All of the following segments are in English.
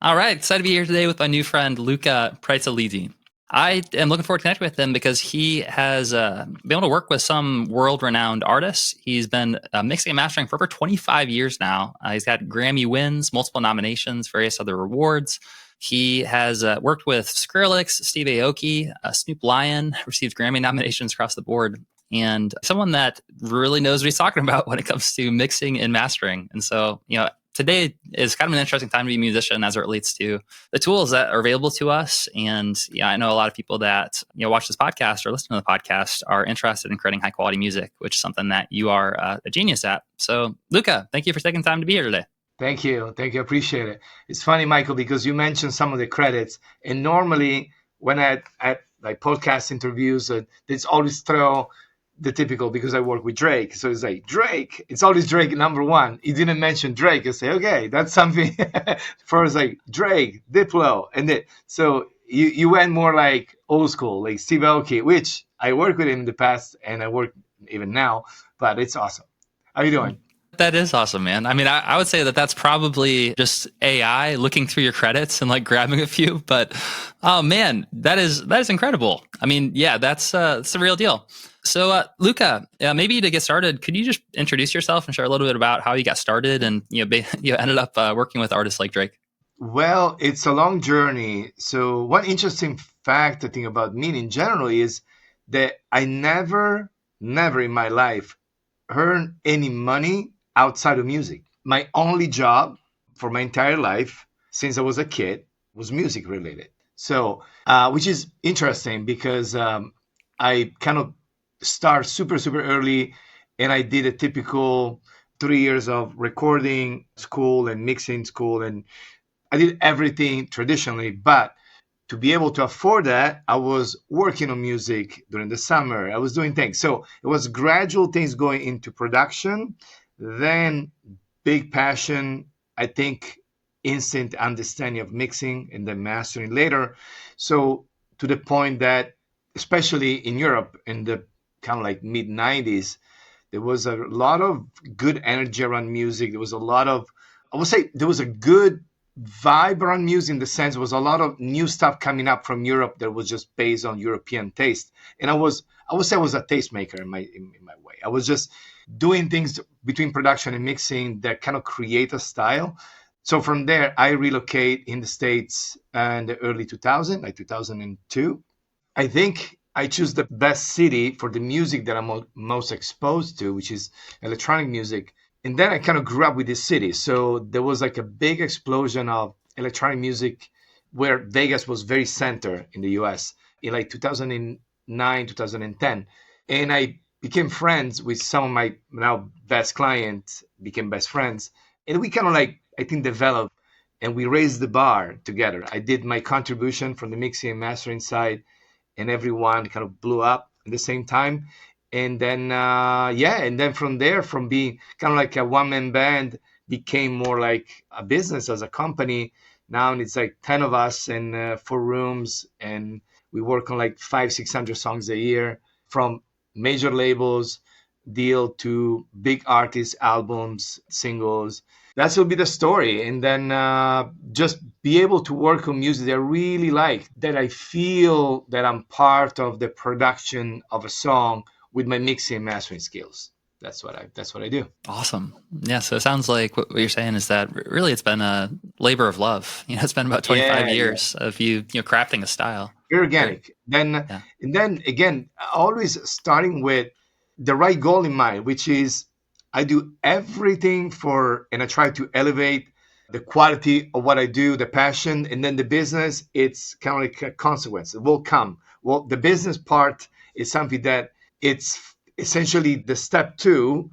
All right, excited to be here today with my new friend Luca Pretolesi. I am looking forward to connecting with him because he has been able to work with some world-renowned artists. He's been mixing and mastering for over 25 years now. He's had Grammy wins, multiple nominations, various other awards. He has worked with Skrillex, Steve Aoki, Snoop Lion, received Grammy nominations across the board, and someone that really knows what he's talking about when it comes to mixing and mastering. And so, today is kind of an interesting time to be a musician as it relates to the tools that are available to us. And I know a lot of people that watch this podcast or listen to the podcast are interested in creating high quality music, which is something that you are a genius at. So, Luca, thank you for taking time to be here today. Thank you. Appreciate it. It's funny, Michael, because you mentioned some of the credits, and normally when I at like podcast interviews, it's always throw the typical, because I work with Drake. So it's like, Drake, it's always Drake number one. He didn't mention Drake. I say, okay, that's something. First, like Drake, Diplo, and it. So you went more like old school, like Steve Aoki, which I worked with him in the past and I work even now, but it's awesome. How you doing? That is awesome, man. I mean, I would say that that's probably just AI looking through your credits and like grabbing a few, but oh man, that is incredible. I mean, yeah, that's the real deal. So, Luca, maybe to get started, could you just introduce yourself and share a little bit about how you got started and you ended up working with artists like Drake? Well, it's a long journey. So, one interesting fact I think about me in general is that I never in my life earned any money outside of music. My only job for my entire life since I was a kid was music related. So, which is interesting because I kind of start super early, and I did a typical 3 years of recording school and mixing school, and I did everything traditionally. But to be able to afford that, I was working on music during the summer. I was doing things. So it was gradual things going into production, then big passion, I think instant understanding of mixing and then mastering later. So to the point that, especially in Europe in the kind of like mid 90s, there was a lot of good energy around music. There was a lot of, I would say there was a good vibe around music, in the sense there was a lot of new stuff coming up from Europe that was just based on European taste. And I would say I was a tastemaker in my way. I was just doing things between production and mixing that kind of create a style. So from there, I relocate in the States in the early 2000, like 2002. I think I choose the best city for the music that I'm most exposed to, which is electronic music. And then I kind of grew up with this city. So there was like a big explosion of electronic music where Vegas was very center in the US in like 2009, 2010. And I became friends with some of my now best clients, became best friends. And we kind of like, I think, developed and we raised the bar together. I did my contribution from the mixing and mastering side, and everyone kind of blew up at the same time. And then, and then from there, from being kind of like a one-man band, became more like a business as a company. Now it's like 10 of us in 4 rooms, and we work on like 500-600 songs a year, from major labels deal to big artists, albums, singles. That will be the story. And then just be able to work on music that I really like, that I feel that I'm part of the production of a song with my mixing and mastering skills. That's what I do. Awesome. Yeah. So it sounds like what you're saying is that really it's been a labor of love. It's been about 25 years of you crafting a style. Very organic. And then again, always starting with the right goal in mind, which is I do everything and I try to elevate the quality of what I do, the passion, and then the business, it's kind of like a consequence. It will come. Well, the business part is something that it's essentially the step 2.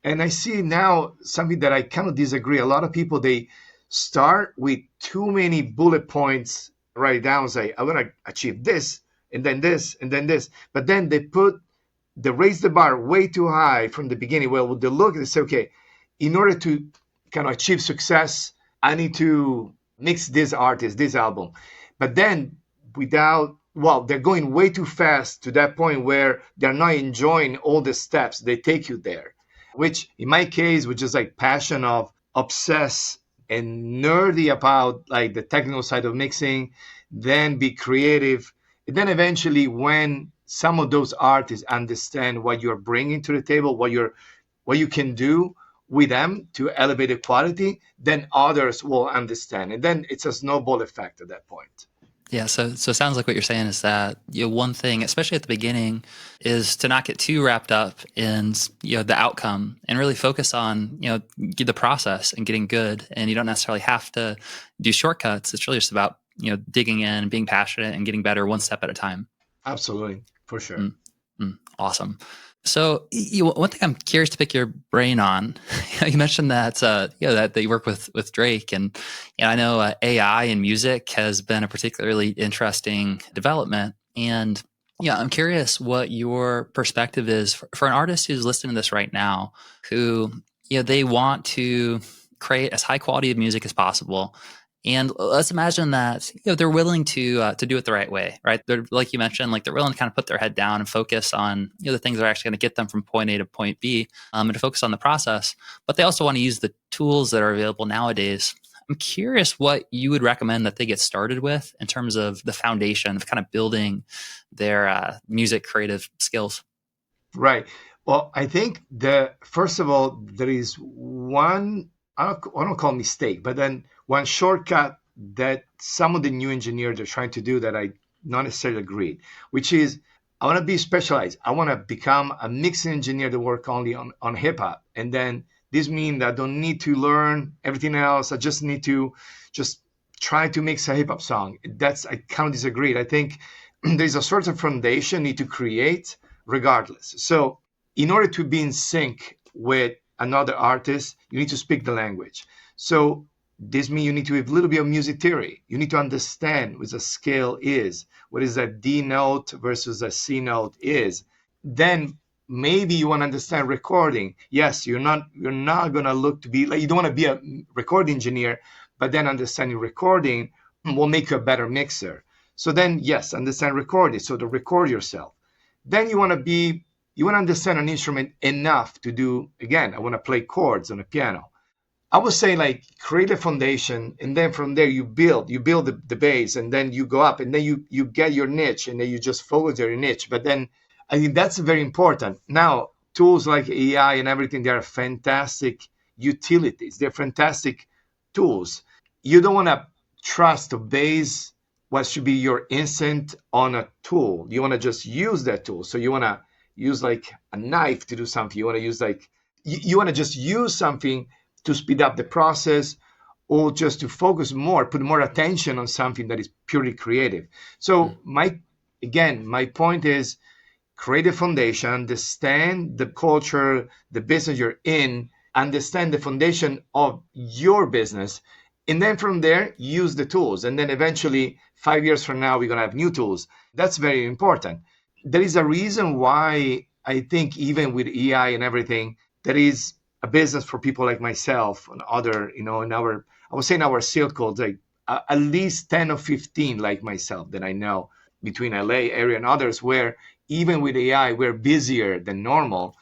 And I see now something that I kind of disagree. A lot of people, they start with too many bullet points, write down, say, I'm going to achieve this, and then this, and then this. But then they raise the bar way too high from the beginning. Well, they look and they say, okay, in order to kind of achieve success, I need to mix this artist, this album. But then they're going way too fast to that point where they're not enjoying all the steps they take you there, which in my case was just like passion of obsess and nerdy about like the technical side of mixing, then be creative. And then eventually when some of those artists understand what you're bringing to the table, what you can do with them to elevate the quality, then others will understand. And then it's a snowball effect at that point. Yeah, so it sounds like what you're saying is that one thing, especially at the beginning, is to not get too wrapped up in the outcome and really focus on the process and getting good. And you don't necessarily have to do shortcuts. It's really just about digging in, being passionate, and getting better one step at a time. Absolutely, for sure. Awesome. So one thing I'm curious to pick your brain on, you mentioned that that you work with Drake, and I know AI in music has been a particularly interesting development. And I'm curious what your perspective is for an artist who's listening to this right now, who they want to create as high quality of music as possible. And let's imagine that they're willing to do it the right way, right? They're, like you mentioned, like they're willing to kind of put their head down and focus on the things that are actually going to get them from point A to point B, and to focus on the process. But they also want to use the tools that are available nowadays. I'm curious what you would recommend that they get started with in terms of the foundation of kind of building their music creative skills. Right. Well, I think first of all, there is one, I don't call mistake, but then one shortcut that some of the new engineers are trying to do that I not necessarily agree, which is I want to be specialized. I want to become a mixing engineer that work only on hip hop. And then this means that I don't need to learn everything else. I just need to just try to mix a hip hop song. I kind of disagree. I think there's a sort of foundation you need to create regardless. So in order to be in sync with another artist, you need to speak the language. So this means you need to have a little bit of music theory. You need to understand what a scale is, what is a D note versus a C note is. Then maybe you want to understand recording. Yes, you're not going to look to be like, you don't want to be a recording engineer, but then understanding recording will make you a better mixer. So then, yes, understand recording, so to record yourself. Then you want to understand an instrument enough to do, again, I want to play chords on a piano. I would say like create a foundation, and then from there you build the base, and then you go up, and then you get your niche, and then you just focus on your niche. But then I think that's very important. Now, tools like AI and everything, they are fantastic utilities. They're fantastic tools. You don't want to trust or base what should be your instinct on a tool. You want to just use that tool. So you want to use like a knife to do something. You want to use like, you want to just use something to speed up the process, or just to focus more, put more attention on something that is purely creative. So my point is create a foundation, understand the culture, the business you're in, understand the foundation of your business. And then from there, use the tools. And then eventually 5 years from now, we're going to have new tools. That's very important. There is a reason why I think even with AI and everything, there is a business for people like myself and other, in our, I would say in our circles, like at least 10 or 15 like myself that I know between LA area and others, where even with AI, we're busier than normal,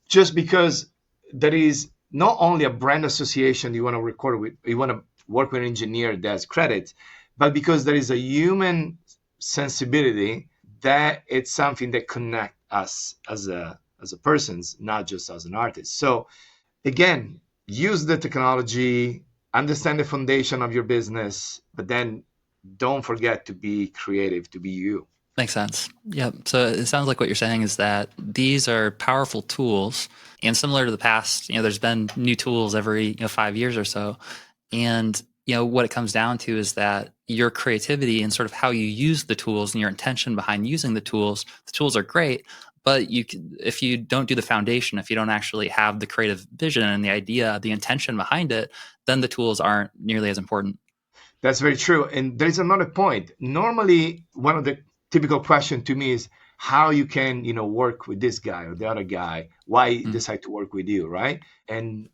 just because there is not only a brand association you want to record with, you want to work with an engineer that has credits, but because there is a human sensibility that it's something that connects us as a persons, not just as an artist. So again, use the technology, understand the foundation of your business, but then don't forget to be creative, to be you. Makes sense. Yeah. So it sounds like what you're saying is that these are powerful tools, and similar to the past, there's been new tools every 5 years or so. And what it comes down to is that your creativity and sort of how you use the tools and your intention behind using the tools are great. But if you don't do the foundation, if you don't actually have the creative vision and the idea, the intention behind it, then the tools aren't nearly as important. That's very true. And there's another point. Normally, one of the typical questions to me is how you can, work with this guy or the other guy, why decide to work with you, right? And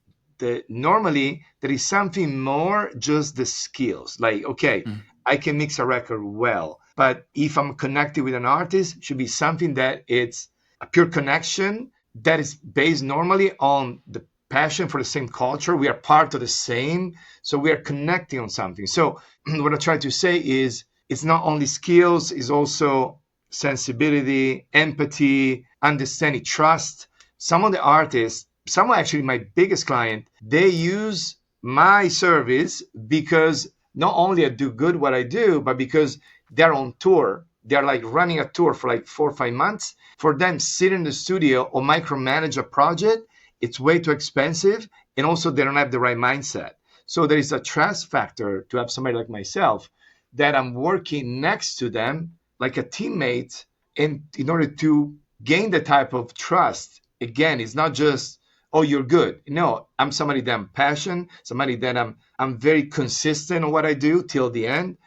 normally there is something more, just the skills. Like, okay, I can mix a record well, but if I'm connected with an artist, it should be something that it's a pure connection that is based normally on the passion for the same culture. We are part of the same. So we are connecting on something. So what I try to say is it's not only skills, it's also sensibility, empathy, understanding, trust. Some of the artists, some actually my biggest client, they use my service because not only I do good what I do, but because they're on tour. They're like running a tour for like 4 or 5 months. For them, sit in the studio or micromanage a project, it's way too expensive. And also they don't have the right mindset. So there is a trust factor to have somebody like myself that I'm working next to them like a teammate, and in order to gain the type of trust. Again, it's not just, oh, you're good. No, I'm somebody that I'm passionate, somebody that I'm very consistent on what I do till the end.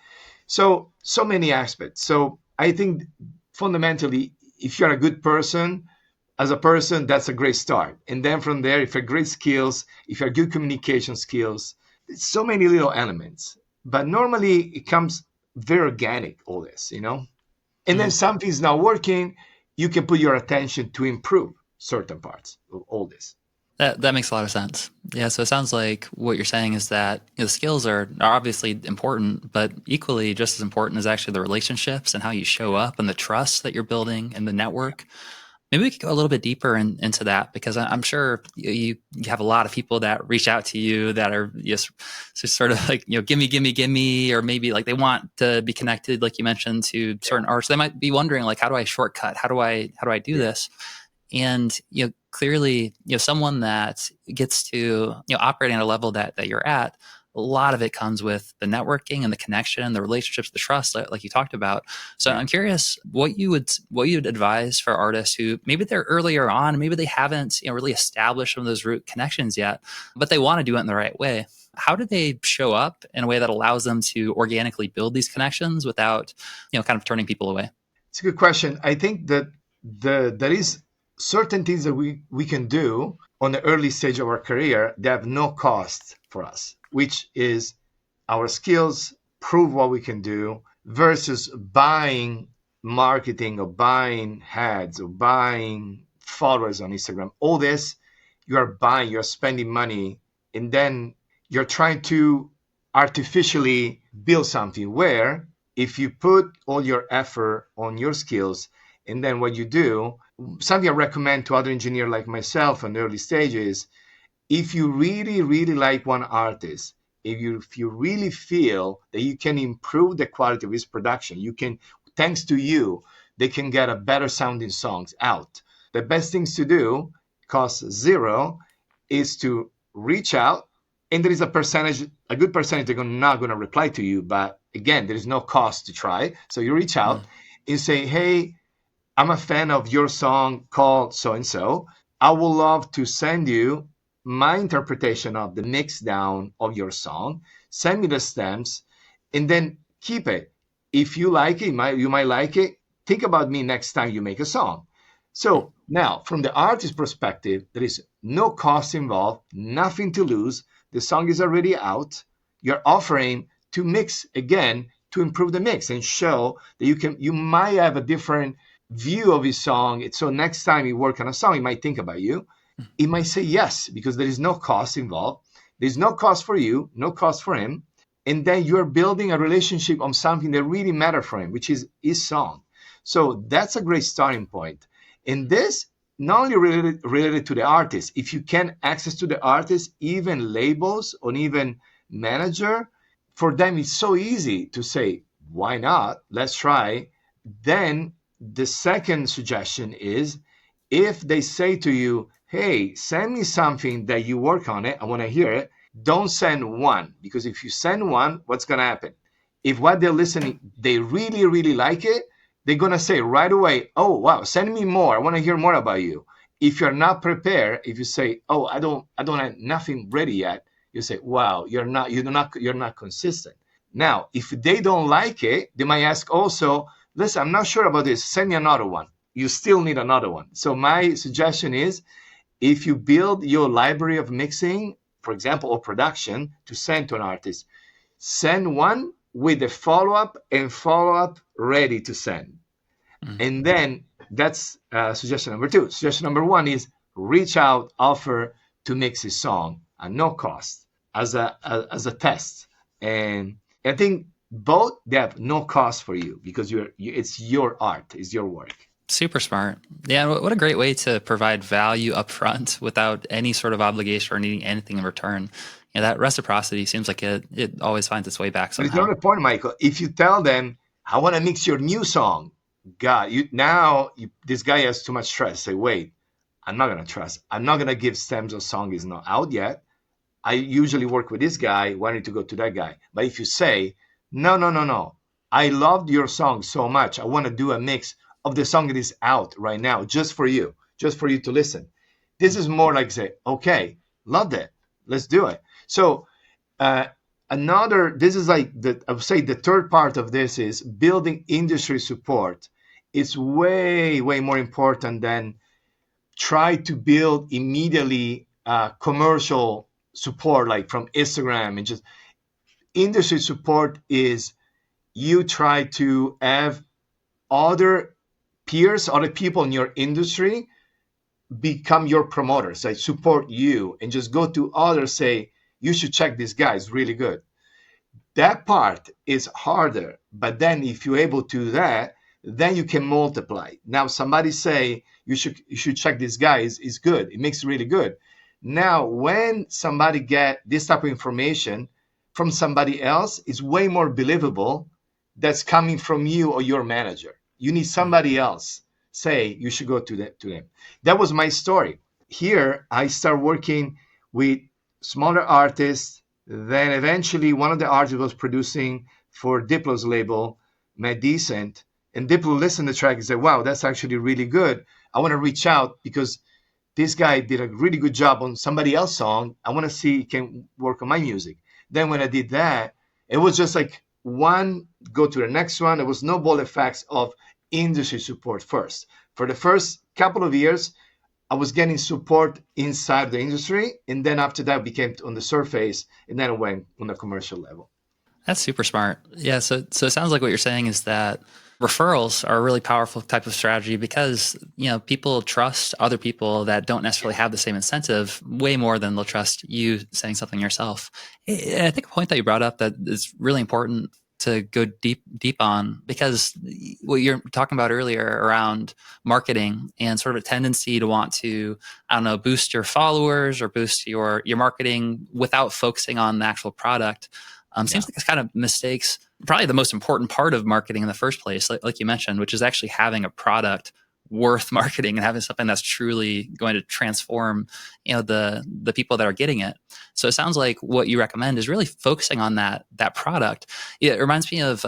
So many aspects. So I think fundamentally, if you're a good person, as a person, that's a great start. And then from there, if you have great skills, if you have good communication skills, so many little elements. But normally it comes very organic, all this, you know? And then something's not working, you can put your attention to improve certain parts of all this. That makes a lot of sense. Yeah, so it sounds like what you're saying is that the skills are obviously important, but equally just as important is actually the relationships and how you show up and the trust that you're building and the network. Maybe we could go a little bit deeper into that, because I'm sure you have a lot of people that reach out to you that are just sort of like, gimme, or maybe like they want to be connected, like you mentioned, to certain artists. They might be wondering, like, how do I shortcut? How do I do this? And clearly, someone that gets to operating at a level that you're at, a lot of it comes with the networking and the connection, the relationships, the trust, like you talked about. So I'm curious what you would advise for artists who maybe they're earlier on, maybe they haven't really established some of those root connections yet, but they want to do it in the right way. How do they show up in a way that allows them to organically build these connections without kind of turning people away? It's a good question. I think that there is certain things that we can do on the early stage of our career that have no cost for us, which is our skills, prove what we can do, versus buying marketing or buying ads or buying followers on Instagram. All this, you're spending money, and then you're trying to artificially build something where if you put all your effort on your skills, and then what you do, something I recommend to other engineers like myself in the early stages, if you really, really like one artist, if you really feel that you can improve the quality of his production, you can, thanks to you, they can get a better sounding songs out. The best things to do, cost zero, is to reach out, and there is a good percentage they're not going to reply to you, but again, there is no cost to try. So you reach out and say, hey, I'm a fan of your song called so-and-so. I would love to send you my interpretation of the mix down of your song. Send me the stems and then keep it. If you like it, you might like it. Think about me next time you make a song. So now, from the artist perspective, there is no cost involved, nothing to lose. The song is already out. You're offering to mix again to improve the mix and show that you might have a different view of his song. So next time you work on a song, he might think about you. He might say yes, because there is no cost involved. There's no cost for you, no cost for him. And then you're building a relationship on something that really matters for him, which is his song. So that's a great starting point. And this not only related to the artist, if you can access to the artist, even labels or even manager, for them it's so easy to say, why not? Let's try. Then the second suggestion is, if they say to you, hey, send me something that you work on it, I want to hear it, don't send one. Because if you send one, what's going to happen? If what they're listening, they really, really like it, they're going to say right away, oh, wow, send me more. I want to hear more about you. If you're not prepared, if you say, oh, I don't have nothing ready yet, you say, wow, you're not consistent. Now, if they don't like it, they might ask also, listen, I'm not sure about this. Send me another one. You still need another one. So my suggestion is, if you build your library of mixing, for example, or production to send to an artist, send one with a follow-up and follow-up ready to send. And then that's suggestion number two. Suggestion number one is reach out, offer to mix his song at no cost as a test. And I think both, they have no cost for you because it's your art, it's your work. Super smart. Yeah, what a great way to provide value up front without any sort of obligation or needing anything in return. You know, that reciprocity seems like it always finds its way back But it's somehow. another point, Michael. If you tell them, I want to mix your new song, God, this guy has too much trust. Say, wait, I'm not going to trust. I'm not going to give stems or song is not out yet. I usually work with this guy. Why don't you go to that guy? But if you say, no, no, no, no, I loved your song so much. I want to do a mix of the song that is out right now, just for you to listen. This is more like say, okay, loved it. Let's do it. So uh, this is like I would say the third part of this is building industry support. It's way, way more important than try to build immediately commercial support like from Instagram. And just industry support is you try to have other peers, other people in your industry become your promoters, like support you, and just go to others, say, you should check this guy, it's really good. That part is harder, but then if you're able to do that, then you can multiply. Now somebody say you should check this guy, is good, it makes it really good. Now when somebody get this type of information from somebody else, it's way more believable that's coming from you or your manager. You need somebody else say you should go to them. That was my story. Here I start working with smaller artists. Then eventually one of the artists was producing for Diplo's label, Mad Decent. And Diplo listened to the track and said, wow, that's actually really good. I want to reach out because this guy did a really good job on somebody else's song. I want to see he can work on my music. Then when I did that, it was just like one go to the next one. There was snowball effects of industry support first. For the first couple of years, I was getting support inside the industry. And then after that, became on the surface. And then it went on the commercial level. That's super smart. Yeah. So it sounds like what you're saying is that referrals are a really powerful type of strategy because, you know, people trust other people that don't necessarily have the same incentive way more than they'll trust you saying something yourself. I think a point that you brought up that is really important to go deep on, because what you're talking about earlier around marketing and sort of a tendency to want to, I don't know, boost your followers or boost your marketing without focusing on the actual product. Seems like it's kind of mistakes probably the most important part of marketing in the first place, like you mentioned, which is actually having a product worth marketing and having something that's truly going to transform, you know, the people that are getting it. So it sounds like what you recommend is really focusing on that product. It reminds me of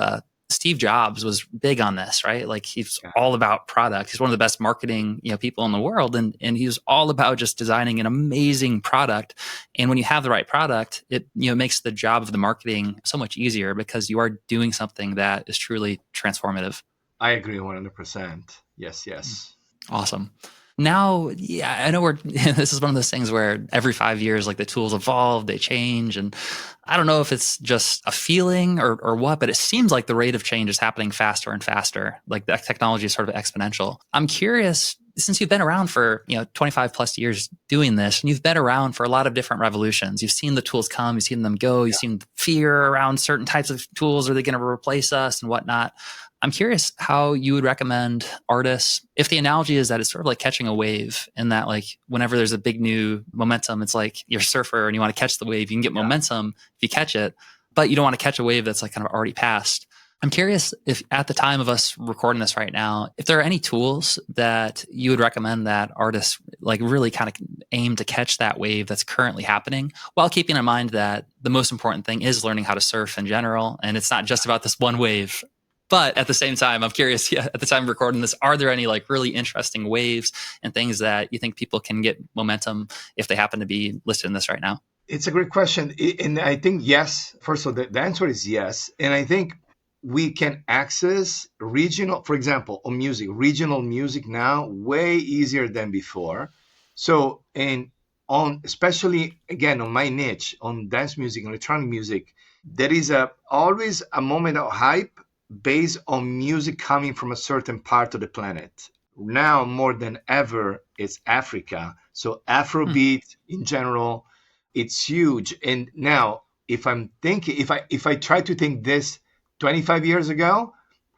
Steve Jobs was big on this, right? Like he's all about product. He's one of the best marketing, you know, people in the world. And he was all about just designing an amazing product. And when you have the right product, it, you know, makes the job of the marketing so much easier because you are doing something that is truly transformative. I agree 100%. Yes. Awesome. Now, yeah, I know this is one of those things where every 5 years, like the tools evolve, they change. And I don't know if it's just a feeling or what, but it seems like the rate of change is happening faster and faster. Like the technology is sort of exponential. I'm curious, since you've been around for, you know, 25 plus years doing this, and you've been around for a lot of different revolutions. You've seen the tools come, you've seen them go, you've seen fear around certain types of tools. Are they going to replace us and whatnot? I'm curious how you would recommend artists, if the analogy is that it's sort of like catching a wave, and that like whenever there's a big new momentum, it's like you're a surfer and you want to catch the wave. You can get momentum if you catch it, but you don't want to catch a wave that's like kind of already passed. I'm curious if at the time of us recording this right now, if there are any tools that you would recommend that artists like really kind of aim to catch that wave that's currently happening, while keeping in mind that the most important thing is learning how to surf in general. And it's not just about this one wave. But at the same time, I'm curious, at the time of recording this, are there any like really interesting waves and things that you think people can get momentum if they happen to be listed in this right now? It's a great question. And I think yes. First of all, the answer is yes. And I think we can access regional, for example, on music, regional music now way easier than before. So, and on, especially again, on my niche, on dance music, electronic music, there is always a moment of hype based on music coming from a certain part of the planet. now more than ever is Africa. So Hmm. Afrobeat in general, it's huge. And now, if I'm thinking, if I try to think this 25 years ago,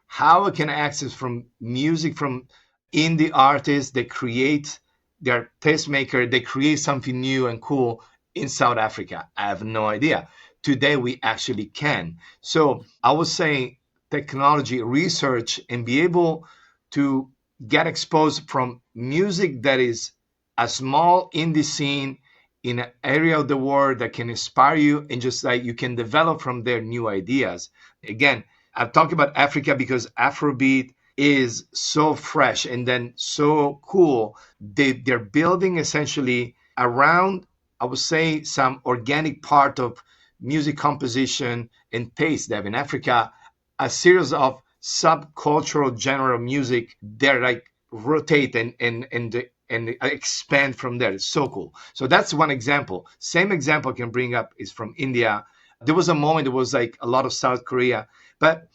how I can access from music from indie artists that create their tastemaker, they create something new and cool in South Africa. I have no idea. Today we actually can. So I was saying technology research and be able to get exposed from music that is a small indie scene in an area of the world that can inspire you, and just like you can develop from there new ideas. Again, I've talked about Africa because Afrobeat is so fresh and then so cool. They're building essentially around, I would say, some organic part of music composition and taste. They have in Africa a series of subcultural genre of music that like rotate and expand from there. It's so cool. So that's one example. Same example I can bring up is from India. There was a moment, there was like a lot of South Korea, but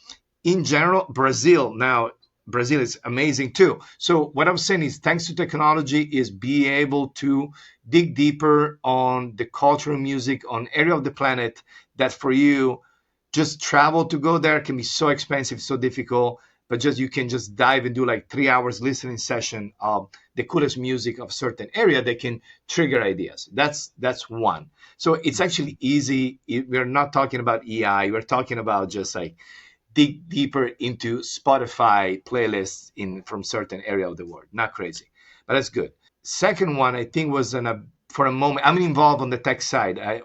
in general, Brazil is amazing too. So what I'm saying is, thanks to technology, is be able to dig deeper on the cultural music on area of the planet that for you, just travel to go there can be so expensive, so difficult. But just you can just dive and do like 3 hours listening session of the coolest music of certain area that can trigger ideas. That's one. So it's actually easy. We're not talking about EI. We're talking about just like dig deeper into Spotify playlists in from certain area of the world. Not crazy, but that's good. Second one, I think, was for a moment. I'm involved on the tech side. I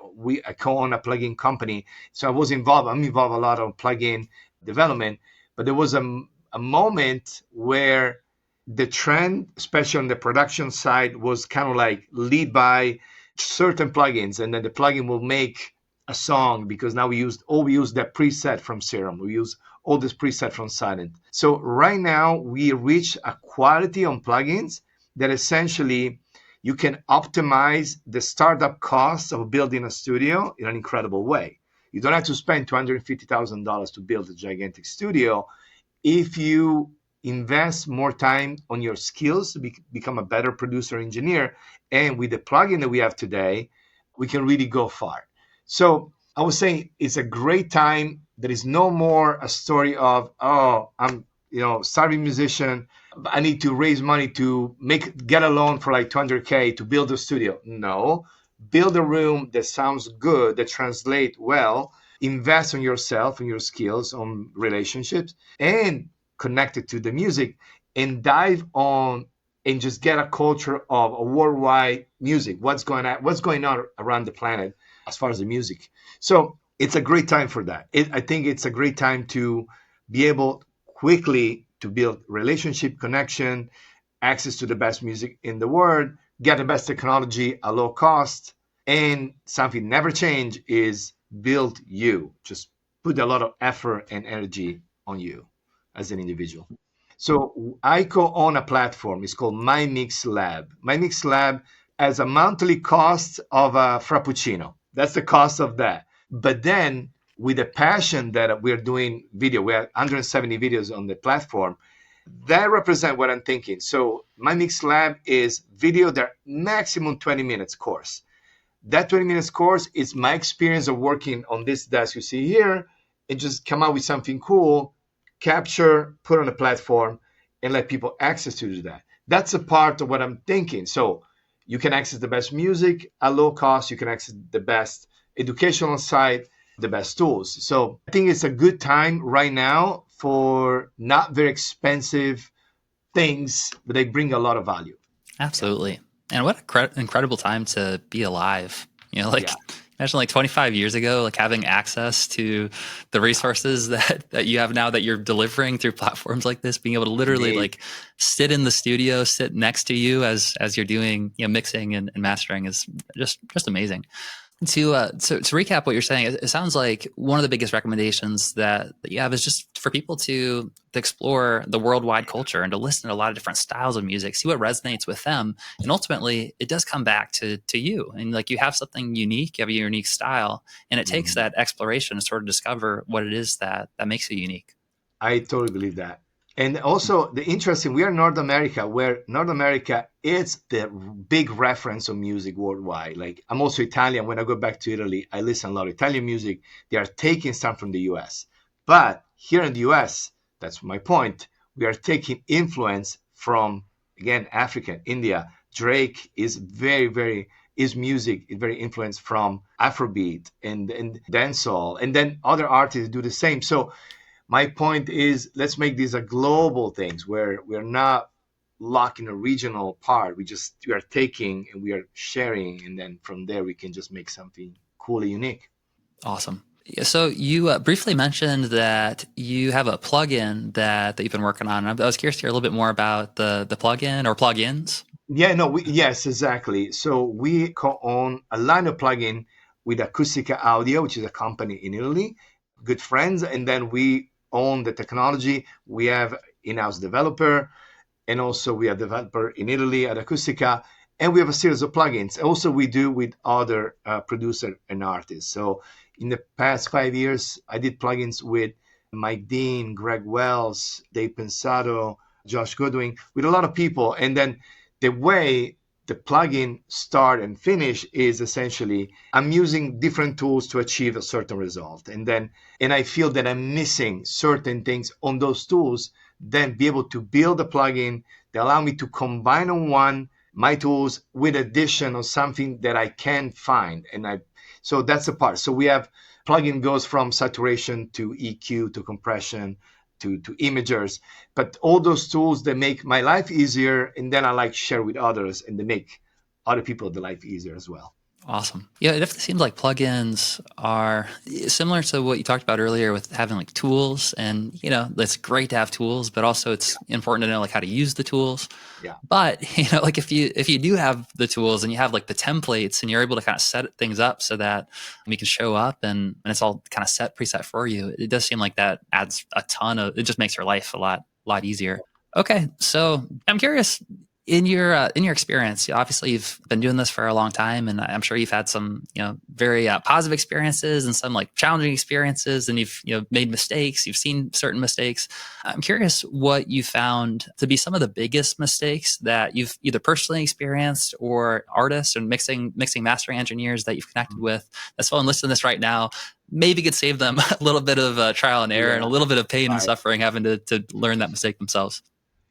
co-own a plugin company, so I was involved. I'm involved a lot on plugin development, but there was a moment where the trend, especially on the production side, was kind of like lead by certain plugins, and then the plugin will make a song because now we use that preset from Serum. We use all this preset from Silent. So right now we reach a quality on plugins that essentially you can optimize the startup costs of building a studio in an incredible way. You don't have to spend $250,000 to build a gigantic studio if you invest more time on your skills to become a better producer engineer. And with the plugin that we have today, we can really go far. So I was saying it's a great time. There is no more a story of, oh, I'm starving musician. I need to raise money to get a loan for like 200K to build a studio. No, build a room that sounds good, that translate well, invest on yourself and your skills, on relationships, and connect it to the music, and dive on and just get a culture of a worldwide music. What's going on around the planet as far as the music. So it's a great time for that. I think it's a great time to be able quickly to build relationship, connection, access to the best music in the world, get the best technology at low cost, and something never change is build you. Just put a lot of effort and energy on you as an individual. So I co-own a platform. It's called My Mix Lab. My Mix Lab has a monthly cost of a frappuccino. That's the cost of that. But then with the passion that we're doing video, we have 170 videos on the platform. That represent what I'm thinking. So My Mix Lab is video that maximum 20 minutes course. That 20 minutes course is my experience of working on this desk you see here, and just come out with something cool, capture, put on a platform, and let people access to do that. That's a part of what I'm thinking. So you can access the best music at low cost. You can access the best educational site, the best tools. So I think it's a good time right now for not very expensive things, but they bring a lot of value. Yeah. Absolutely. And what a incredible time to be alive. Like Yeah. imagine like 25 years ago, like having access to the resources that you have now that you're delivering through platforms like this, being able to literally Amazing. like sit in the studio, sit next to you as you're doing, mixing and mastering is just amazing. To recap what you're saying, it sounds like one of the biggest recommendations that you have is just for people to explore the worldwide culture and to listen to a lot of different styles of music, see what resonates with them, and ultimately it does come back to you. And like you have something unique, you have a unique style, and it takes Mhm. that exploration to sort of discover what it is that makes you unique. I totally believe that. And also the interesting, we are North America, where North America is the big reference of music worldwide. Like I'm also Italian. When I go back to Italy, I listen a lot of Italian music. They are taking stuff from the US. But here in the US, that's my point. We are taking influence from, again, Africa, India. Drake is his music is very influenced from Afrobeat and dancehall. And then other artists do the same. So my point is, let's make these a global things where we're not locked in a regional part. We are taking and we are sharing, and then from there we can just make something cool and unique. Awesome. Yeah, so you briefly mentioned that you have a plugin that you've been working on. I was curious to hear a little bit more about the plugin or plugins. Yeah, no, yes, exactly. So we co-own a line of plugin with Acustica Audio, which is a company in Italy, good friends, and then we own the technology. We have in-house developer, and also we have developer in Italy at Acustica, and we have a series of plugins. Also, we do with other producer and artists. So in the past 5 years, I did plugins with Mike Dean, Greg Wells, Dave Pensato, Josh Goodwin, with a lot of people. And then the way the plugin start and finish is essentially I'm using different tools to achieve a certain result. And I feel that I'm missing certain things on those tools, then be able to build a plugin that allow me to combine on one my tools with addition of something that I can find. So that's the part. So we have plugin goes from saturation to EQ to compression to imagers, but all those tools that make my life easier, and then I like share with others, and they make other people the life easier as well. Awesome. Yeah, it definitely seems like plugins are similar to what you talked about earlier with having like tools. And, it's great to have tools, but also it's important to know like how to use the tools. Yeah. But, like if you do have the tools and you have like the templates and you're able to kind of set things up so that you can show up and it's all kind of preset for you, it does seem like that adds a ton of, it just makes your life a lot easier. Okay. So I'm curious, in your experience, obviously you've been doing this for a long time, and I'm sure you've had some very positive experiences and some like challenging experiences, and you've made mistakes. You've seen certain mistakes. I'm curious what you found to be some of the biggest mistakes that you've either personally experienced or artists and mixing mastering engineers that you've connected with. That's someone listening to this right now. Maybe could save them a little bit of trial and error and a little bit of pain and suffering having to learn that mistake themselves.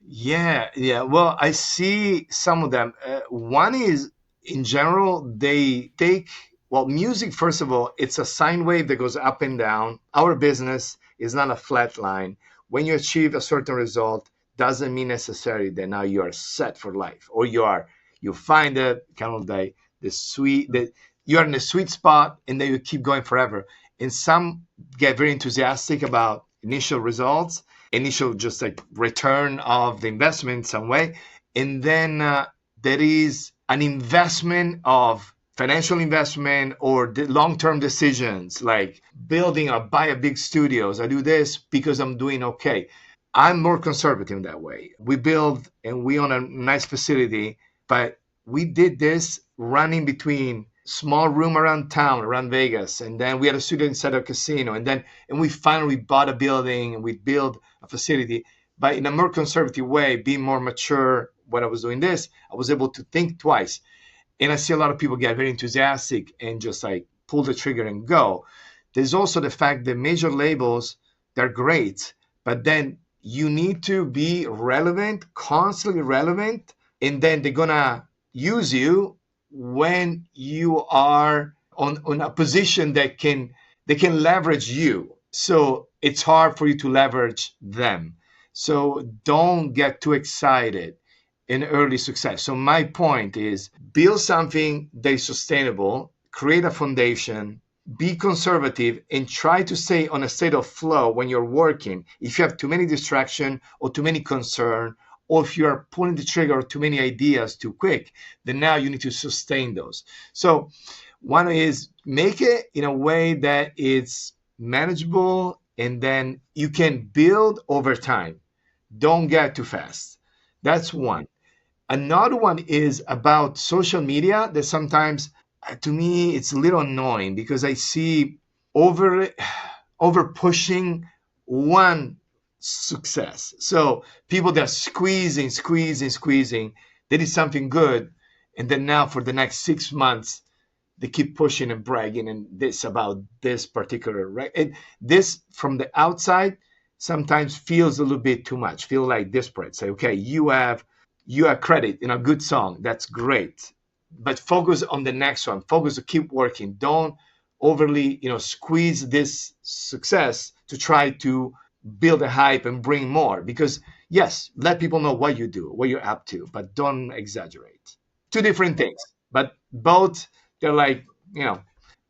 Yeah. Well, I see some of them. One is, in general, they take, music, first of all, it's a sine wave that goes up and down. Our business is not a flat line. When you achieve a certain result, doesn't mean necessarily that now you are set for life, or you find it kind of the sweet, that you are in the sweet spot, and then you keep going forever. And some get very enthusiastic about initial results, initial just like return of the investment in some way. And then there is an investment of financial investment or the long-term decisions, like building or buy a big studios. I do this because I'm doing okay. I'm more conservative in that way. We build and we own a nice facility, but we did this running between small room around town, around Vegas. And then we had a studio inside a casino. And we finally bought a building and we built a facility. But in a more conservative way, being more mature when I was doing this, I was able to think twice. And I see a lot of people get very enthusiastic and just like pull the trigger and go. There's also the fact that major labels, they're great, but then you need to be relevant, constantly relevant, and then they're going to use you when you are on a position that they can leverage you. So it's hard for you to leverage them. So don't get too excited in early success. So my point is build something that is sustainable, create a foundation, be conservative, and try to stay on a state of flow when you're working. If you have too many distractions or too many concern, or if you're pulling the trigger too many ideas too quick, then now you need to sustain those. So one is make it in a way that it's manageable, and then you can build over time. Don't get too fast. That's one. Another one is about social media that sometimes, to me, it's a little annoying because I see over pushing one success. So people that are squeezing, they did something good, and then now for the next 6 months they keep pushing and bragging and this about this particular, right? And this from the outside sometimes feels a little bit too much, feel like desperate. Say, okay, you have credit in a good song, that's great, but focus on the next one. Focus to keep working. Don't overly, squeeze this success to try to build a hype and bring more. Because yes, let people know what you do, what you're up to, but don't exaggerate. Two different things, but both they're like,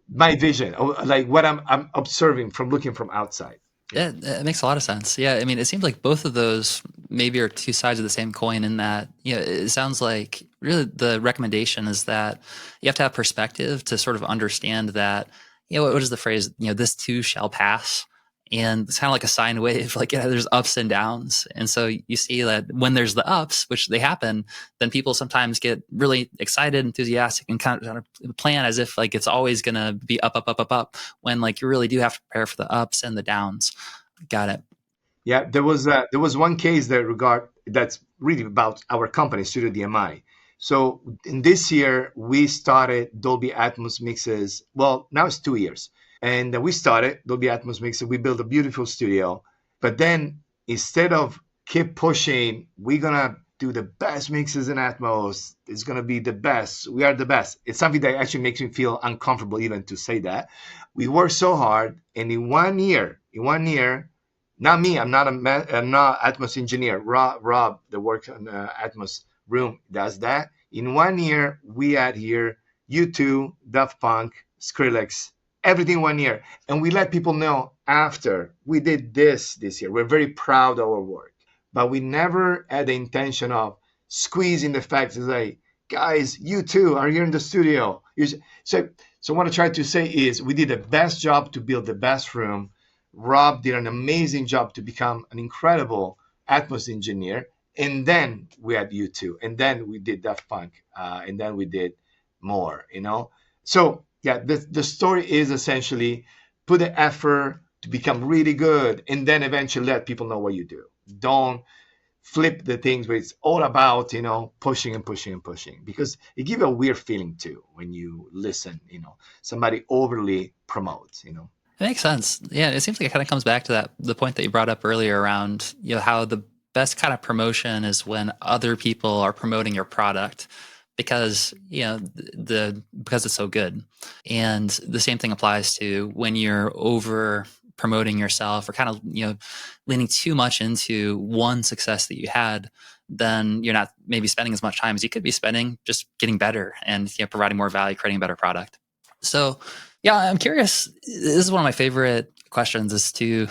my vision, or like what I'm observing from looking from outside. Yeah, it makes a lot of sense. Yeah, I mean, it seems like both of those maybe are two sides of the same coin in that, it sounds like really the recommendation is that you have to have perspective to sort of understand that, what is the phrase, this too shall pass. And it's kind of like a sine wave, like there's ups and downs. And so you see that when there's the ups, which they happen, then people sometimes get really excited, enthusiastic, and kind of plan as if like it's always going to be up, up, up, up, up, when like you really do have to prepare for the ups and the downs. Got it. Yeah, there was one case that's really about our company, Studio DMI. So in this year we started Dolby Atmos mixes. Well, now it's 2 years, and we started Dolby Atmos mixes. We built a beautiful studio, but then instead of keep pushing, we're gonna do the best mixes in Atmos. It's gonna be the best. We are the best. It's something that actually makes me feel uncomfortable even to say that. We worked so hard, and in 1 year, not me. I'm not Atmos engineer. Rob, the work on the Atmos room, does that. In 1 year, we had here U2, Daft Punk, Skrillex, everything 1 year, and we let people know after we did this year. We're very proud of our work, but we never had the intention of squeezing the facts to say, guys, U2 are here in the studio. So what I tried to say is we did the best job to build the best room. Rob did an amazing job to become an incredible Atmos engineer. And then we had U2, and then we did Daft Punk, and then we did more, So yeah, the story is essentially put the effort to become really good, and then eventually let people know what you do. Don't flip the things where it's all about, pushing and pushing and pushing, because it gives a weird feeling too when you listen, somebody overly promotes. It makes sense. Yeah, it seems like it kind of comes back to the point that you brought up earlier around, how the best kind of promotion is when other people are promoting your product because, because it's so good. And the same thing applies to when you're over promoting yourself or kind of, leaning too much into one success that you had, then you're not maybe spending as much time as you could be spending just getting better and, providing more value, creating a better product. So yeah, I'm curious. This is one of my favorite questions is to,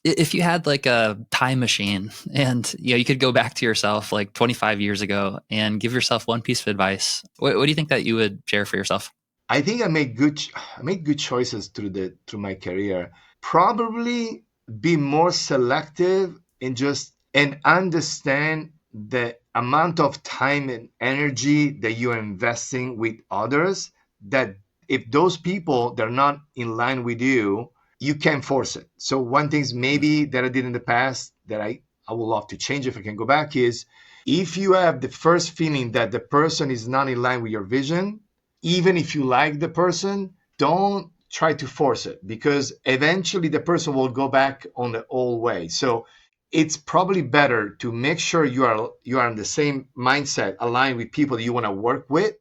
if you had like a time machine and, you could go back to yourself like 25 years ago and give yourself one piece of advice, what do you think that you would share for yourself? I think I made good choices through my career. Probably be more selective and understand the amount of time and energy that you are investing with others, that if those people they're not in line with you, you can't force it. So one things maybe that I did in the past that I would love to change if I can go back is, if you have the first feeling that the person is not in line with your vision, even if you like the person, don't try to force it, because eventually the person will go back on the old way. So it's probably better to make sure you are in the same mindset, aligned with people that you want to work with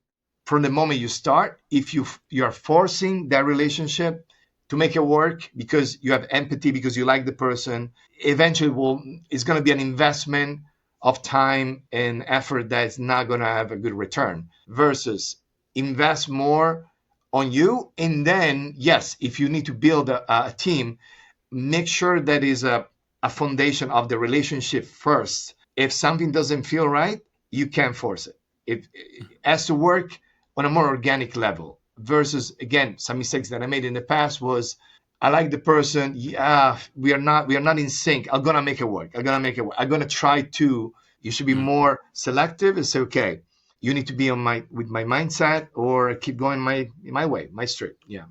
from the moment you start. If you are forcing that relationship to make it work because you have empathy, because you like the person, eventually it's going to be an investment of time and effort that is not going to have a good return, versus invest more on you. And then, yes, if you need to build a team, make sure that is a foundation of the relationship first. If something doesn't feel right, you can't force it. It has to work on a more organic level, versus, again, some mistakes that I made in the past was, I like the person. Yeah, we are not in sync. I'm going to make it work. I'm going to try to. You should be more selective and say, okay, you need to be with my mindset, or keep going my way, my straight. Yeah.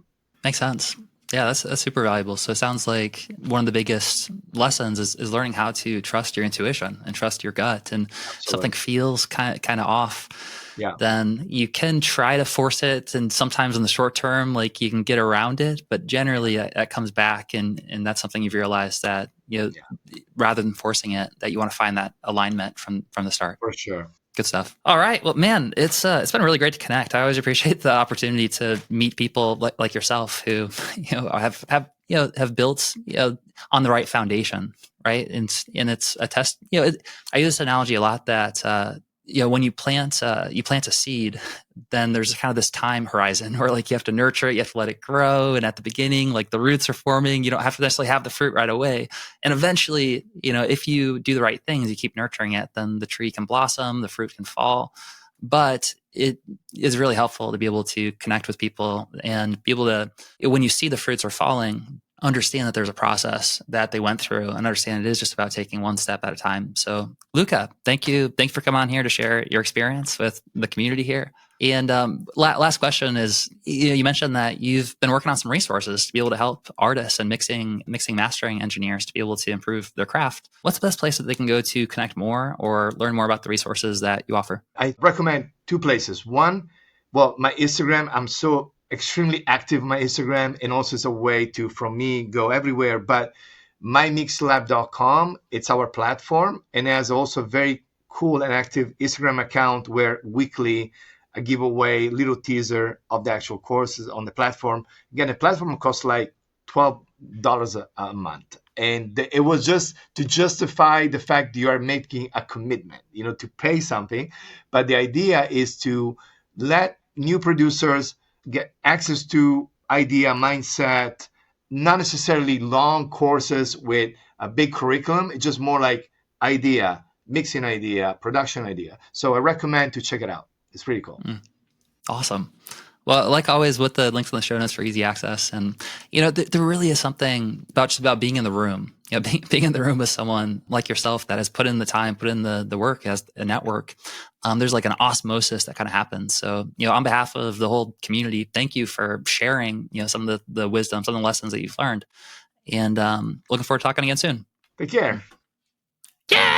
Makes sense. Yeah, that's super valuable. So it sounds like one of the biggest lessons is learning how to trust your intuition and trust your gut. And if something Absolutely. feels kind of off, Yeah, then you can try to force it. And sometimes in the short term, like you can get around it, but generally that comes back, and that's something you've realized that, yeah, rather than forcing it, that you want to find that alignment from the start. for sure. Good stuff. All right. Well, man, it's been really great to connect. I always appreciate the opportunity to meet people like yourself who, have built, on the right foundation, right? And it's a test. I use this analogy a lot that, when you plant a seed, then there's kind of this time horizon where like you have to nurture it, you have to let it grow, and at the beginning, like the roots are forming. You don't have to necessarily have the fruit right away. And eventually, if you do the right things, you keep nurturing it, then the tree can blossom, the fruit can fall. But it is really helpful to be able to connect with people and be able to, when you see the fruits are falling, understand that there's a process that they went through, and understand it is just about taking one step at a time. So, Luca, thank you. Thanks for coming on here to share your experience with the community here. And last question is, you mentioned that you've been working on some resources to be able to help artists and mixing mastering engineers to be able to improve their craft. What's the best place that they can go to connect more or learn more about the resources that you offer? I recommend two places. One, well, my Instagram. I'm so extremely active on my Instagram, and also it's a way to, from me, go everywhere. But mymixlab.com, it's our platform, and it has also a very cool and active Instagram account where weekly I give away little teaser of the actual courses on the platform. Again, the platform costs like $12 a month. And it was just to justify the fact that you are making a commitment, to pay something. But the idea is to let new producers get access to idea, mindset, not necessarily long courses with a big curriculum. It's just more like idea, mixing idea, production idea. So I recommend to check it out. It's pretty cool. Awesome. Well, like always, with the links in the show notes for easy access, and there really is something about just about being in the room. Being in the room with someone like yourself that has put in the time, put in the work, as a network. There's like an osmosis that kind of happens. So, on behalf of the whole community, thank you for sharing, some of the wisdom, some of the lessons that you've learned, and looking forward to talking again soon. Take care. Yeah.